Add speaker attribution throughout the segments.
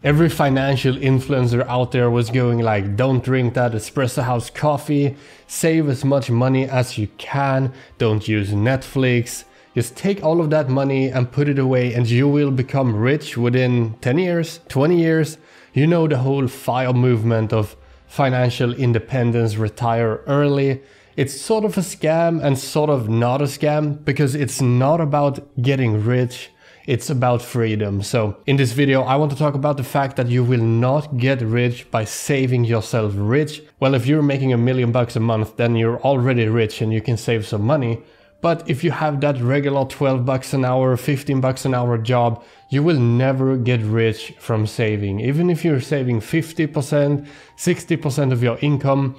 Speaker 1: Every financial influencer out there was going like, don't drink that espresso house coffee, save as much money as you can, don't use Netflix, just take all of that money and put it away and you will become rich within 10 years, 20 years. You know, the whole FIRE movement of financial independence, retire early. It's sort of a scam and sort of not a scam, because it's not about getting rich. It's about freedom. So in this video, I want to talk about the fact that you will not get rich by saving yourself rich. Well, if you're making $1 million a month, then you're already rich and you can save some money. But if you have that regular 12 bucks an hour, 15 bucks an hour job, you will never get rich from saving. Even if you're saving 50%, 60% of your income,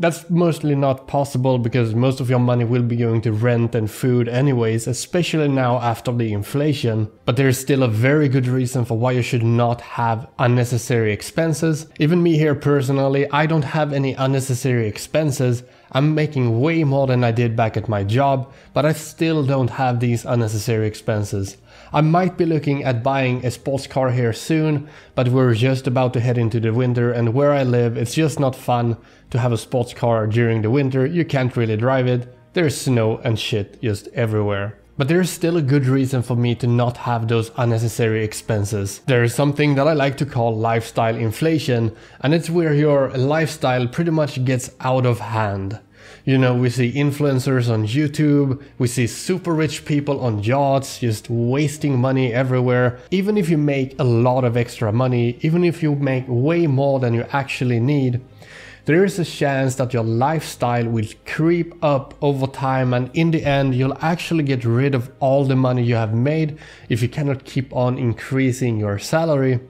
Speaker 1: that's mostly not possible because most of your money will be going to rent and food anyways, especially now after the inflation. But there's still a very good reason for why you should not have unnecessary expenses. Even me here personally, I don't have any unnecessary expenses. I'm making way more than I did back at my job, but I still don't have these unnecessary expenses. I might be looking at buying a sports car here soon, but we're just about to head into the winter, and where I live, it's just not fun to have a sports car during the winter. You can't really drive it. There's snow and shit just everywhere. But there's still a good reason for me to not have those unnecessary expenses. There is something that I like to call lifestyle inflation, and it's where your lifestyle pretty much gets out of hand. You know, we see influencers on YouTube, we see super rich people on yachts just wasting money everywhere. Even if you make a lot of extra money, even if you make way more than you actually need, there is a chance that your lifestyle will creep up over time, and in the end you'll actually get rid of all the money you have made if you cannot keep on increasing your salary.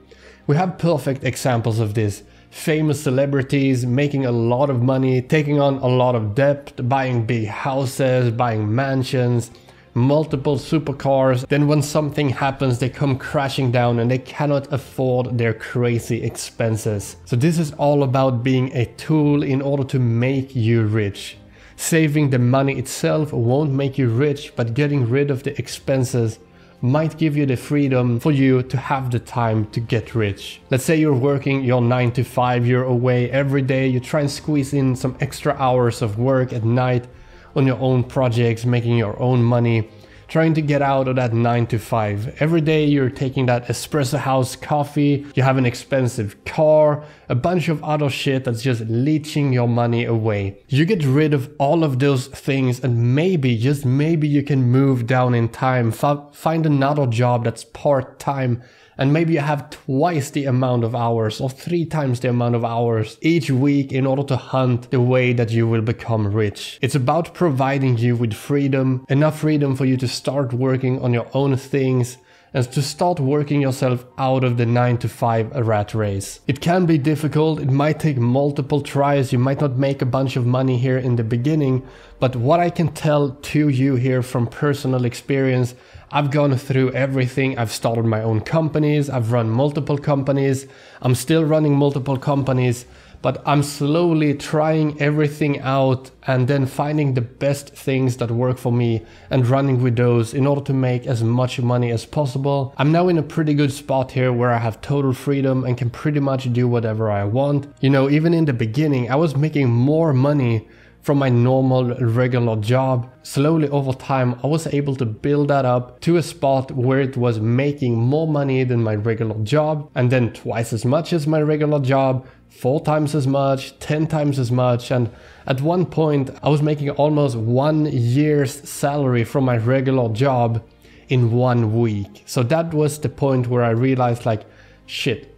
Speaker 1: We have perfect examples of this. Famous celebrities making a lot of money, taking on a lot of debt, buying big houses, buying mansions, multiple supercars. Then when something happens, they come crashing down and they cannot afford their crazy expenses. So this is all about being a tool in order to make you rich. Saving the money itself won't make you rich, but getting rid of the expenses might give you the freedom for you to have the time to get rich. Let's say you're working your 9 to 5, you're away every day, you try and squeeze in some extra hours of work at night on your own projects, making your own money, trying to get out of that 9 to 5. Every day you're taking that espresso house coffee, you have an expensive car, a bunch of other shit that's just leeching your money away. You get rid of all of those things and maybe, just maybe, you can move down in time, find another job that's part-time, and maybe you have twice the amount of hours or 3 times the amount of hours each week in order to hunt the way that you will become rich. It's about providing you with freedom, enough freedom for you to start working on your own things and to start working yourself out of the 9 to 5 rat race. It can be difficult, it might take multiple tries, you might not make a bunch of money here in the beginning, but what I can tell to you here from personal experience, I've gone through everything. I've started my own companies, I've run multiple companies, I'm still running multiple companies, but I'm slowly trying everything out and then finding the best things that work for me and running with those in order to make as much money as possible. I'm now in a pretty good spot here where I have total freedom and can pretty much do whatever I want. You know, even in the beginning, I was making more money from my normal regular job. Slowly over time, I was able to build that up to a spot where it was making more money than my regular job, and then twice as much as my regular job, 4 times as much, 10 times as much, and at one point I was making almost 1 year's salary from my regular job in 1 week. So that was the point where I realized, like, shit,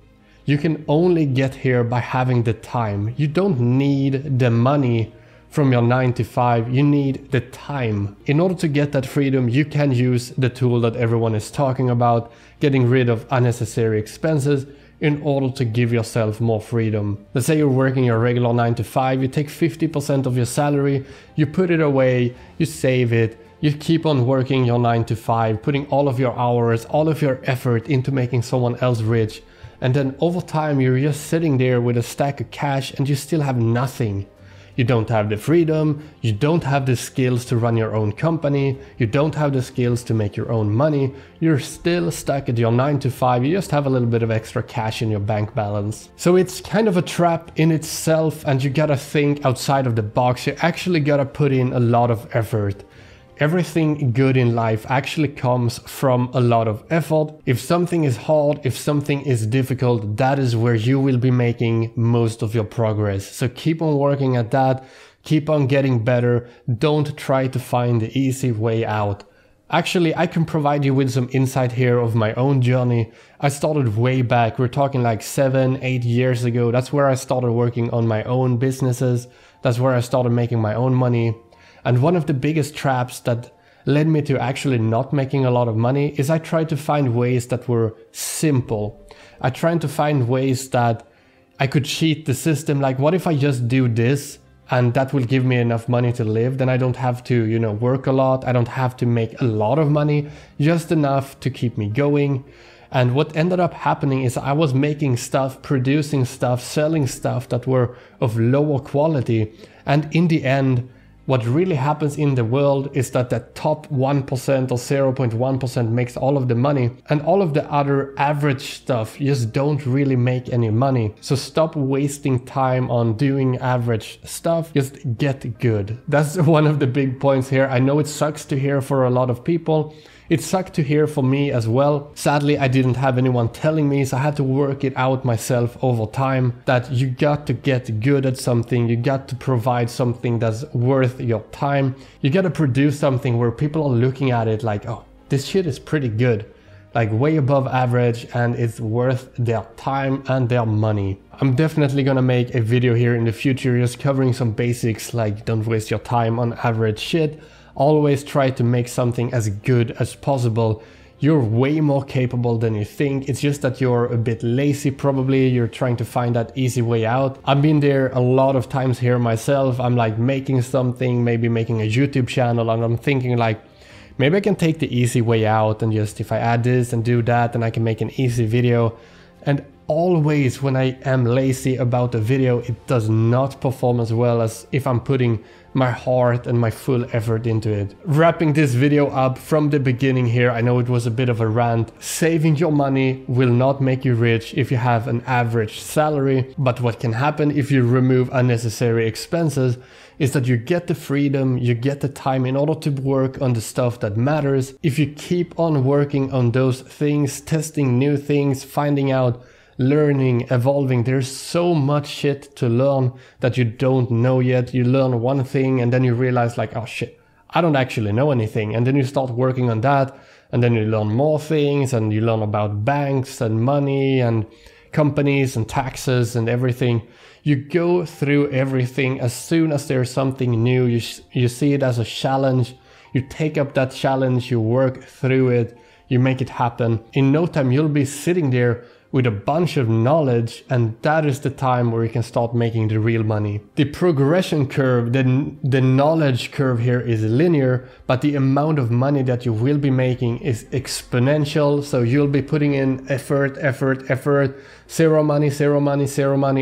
Speaker 1: you can only get here by having the time. You don't need the money from your 9 to 5, you need the time. In order to get that freedom, you can use the tool that everyone is talking about, getting rid of unnecessary expenses in order to give yourself more freedom. Let's say you're working your regular 9 to 5, you take 50% of your salary, you put it away, you save it, you keep on working your 9 to 5, putting all of your hours, all of your effort into making someone else rich, and then over time you're just sitting there with a stack of cash and you still have nothing. you don't have the freedom, you don't have the skills to run your own company, you don't have the skills to make your own money, you're still stuck at your 9 to 5, you just have a little bit of extra cash in your bank balance. So it's kind of a trap in itself, and you gotta think outside of the box. You actually gotta put in a lot of effort. Everything good in life actually comes from a lot of effort. If something is hard, if something is difficult, that is where you will be making most of your progress. So keep on working at that, keep on getting better. Don't try to find the easy way out. Actually, I can provide you with some insight here of my own journey. I started way back, we're talking like 7-8 years ago. That's where I started working on my own businesses. That's where I started making my own money. And one of the biggest traps that led me to actually not making a lot of money is I tried to find ways that were simple. I tried to find ways that I could cheat the system. Like, what if I just do this and that will give me enough money to live? Then I don't have to, you know, work a lot. I don't have to make a lot of money, just enough to keep me going. And what ended up happening is I was making stuff, producing stuff, selling stuff that were of lower quality. And in the end, what really happens in the world is that the top 1% or 0.1% makes all of the money, and all of the other average stuff just don't really make any money. So stop wasting time on doing average stuff, just get good. That's one of the big points here. I know it sucks to hear for a lot of people. It sucked to hear for me as well. Sadly, I didn't have anyone telling me, so I had to work it out myself over time, that you got to get good at something, you got to provide something that's worth your time. You got to produce something where people are looking at it like, oh, this shit is pretty good, like way above average, and it's worth their time and their money. I'm definitely gonna make a video here in the future just covering some basics, like don't waste your time on average shit. Always try to make something as good as possible. You're way more capable than you think. It's just that you're a bit lazy probably. You're trying to find that easy way out. I've been there a lot of times here myself. I'm like making something, maybe making a YouTube channel, and I'm thinking like, maybe I can take the easy way out and just, if I add this and do that, then I can make an easy video. And always when I am lazy about a video, it does not perform as well as if I'm putting my heart and my full effort into it. Wrapping this video up from the beginning here, I know it was a bit of a rant. Saving your money will not make you rich if you have an average salary, but what can happen if you remove unnecessary expenses is that you get the freedom, you get the time in order to work on the stuff that matters. If you keep on working on those things, testing new things, finding out, learning, evolving, there's so much shit to learn that you don't know yet. You learn one thing and then you realize like, oh shit, I don't actually know anything. And then you start working on that, and then you learn more things, and you learn about banks and money and companies and taxes and everything. You go through everything. As soon as there's something new, you see it as a challenge. You take up that challenge, you work through it, you make it happen. In no time, you'll be sitting there with a bunch of knowledge, and that is the time where you can start making the real money. The progression curve, the knowledge curve here is linear, but the amount of money that you will be making is exponential. So you'll be putting in effort, zero money,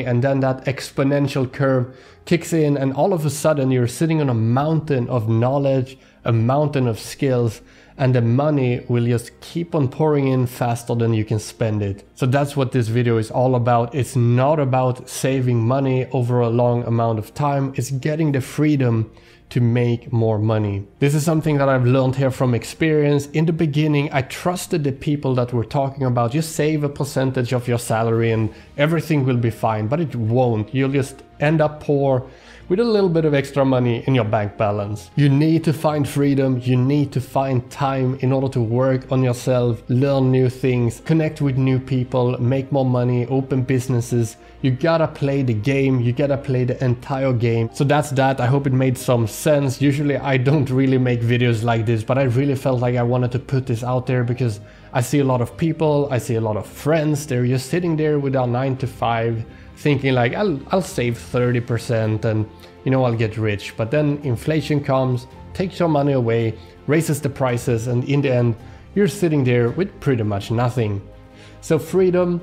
Speaker 1: and then that exponential curve kicks in, and all of a sudden you're sitting on a mountain of knowledge, a mountain of skills, and the money will just keep on pouring in faster than you can spend it. So that's what this video is all about. It's not about saving money over a long amount of time. It's getting the freedom to make more money. This is something that I've learned here from experience. In the beginning, I trusted the people that were talking about just save a percentage of your salary and everything will be fine, but it won't. You'll just end up poor with a little bit of extra money in your bank balance. You need to find freedom, you need to find time in order to work on yourself, learn new things, connect with new people, make more money, open businesses. You gotta play the game, you gotta play the entire game. So that's that. I hope it made some sense. Usually I don't really make videos like this, but I really felt like I wanted to put this out there because I see a lot of people, I see a lot of friends, they're just sitting there with their 9 to 5 thinking like, I'll save 30% and you know, I'll get rich. But then inflation comes, takes your money away, raises the prices, and in the end, you're sitting there with pretty much nothing. So freedom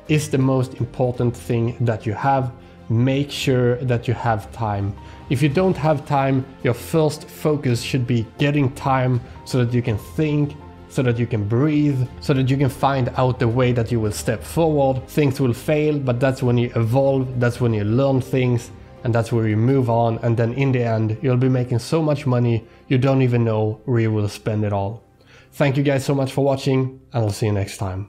Speaker 1: is the most important thing that you have. make sure that you have time. If you don't have time, your first focus should be getting time so that you can think, so that you can breathe, so that you can find out the way that you will step forward. Things will fail, but that's when you evolve, that's when you learn things, and that's where you move on, and then in the end, you'll be making so much money, you don't even know where you will spend it all. Thank you guys so much for watching, and I'll see you next time.